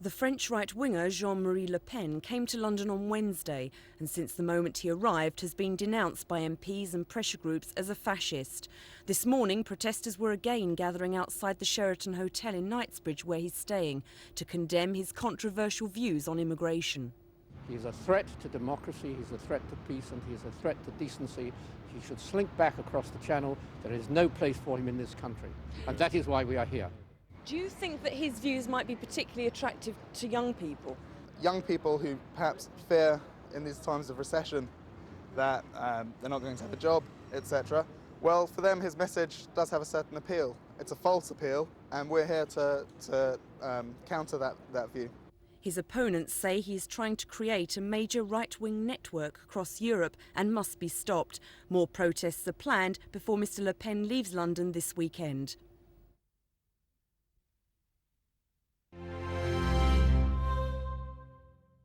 The French right-winger Jean-Marie Le Pen came to London on Wednesday and since the moment he arrived has been denounced by MPs and pressure groups as a fascist. This morning, protesters were again gathering outside the Sheraton Hotel in Knightsbridge where he's staying to condemn his controversial views on immigration. He's a threat to democracy, he's a threat to peace, and he's a threat to decency. He should slink back across the channel. There is no place for him in this country, and that is why we are here. Do you think that his views might be particularly attractive to young people? Young people who perhaps fear in these times of recession that they're not going to have a job, etc. Well, for them his message does have a certain appeal. It's a false appeal, and we're here to counter that view. His opponents say he is trying to create a major right-wing network across Europe and must be stopped. More protests are planned before Mr Le Pen leaves London this weekend.